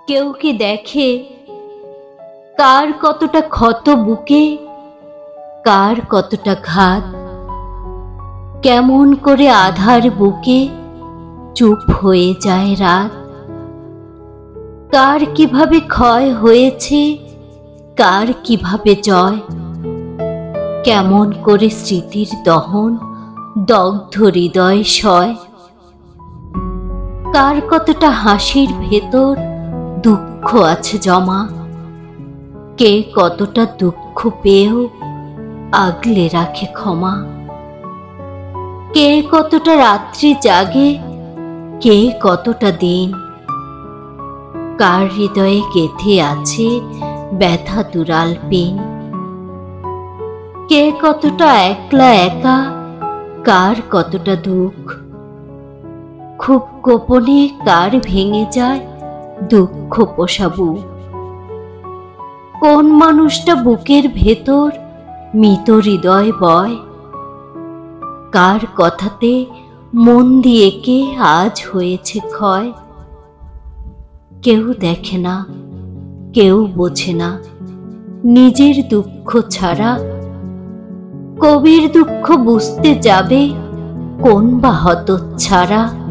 কেউ কি দেখে কার কতটা ক্ষত বুকে, কার কতটা ঘাত? কেমন করে আধার বুকে চুপ হয়ে যায় রাত? কার কিভাবে ক্ষয় হয়েছে, কার কিভাবে জয়? কেমন করে স্মৃতির দহন দগ্ধ হৃদয় সয়? কার কতটা হাসির ভেতর দুঃখ আছে জমা? কে কতটা দুঃখ পেয়েও আগলে রাখে ক্ষমা? কে কতটা রাত্রি জাগে, কে কতটা দিন? কার হৃদয়ে গেঁথে আছে ব্যথা দুরাল পিন? কে কতটা একলা একা, কার কতটা দুঃখ? খুব গোপনে কার ভেঙে যায় দুঃখ পোষা বুক? কোন মানুষটা বুকের ভেতর মৃত হৃদয় বয়? কার কথাতে মন দিয়ে কে আজ হয়েছে ক্ষয়? কেউ দেখে না, কেউ বোঝে না নিজের দুঃখ ছাড়া। কবির দুঃখ বুঝতে যাবে কোন বা হতচ্ছাড়া?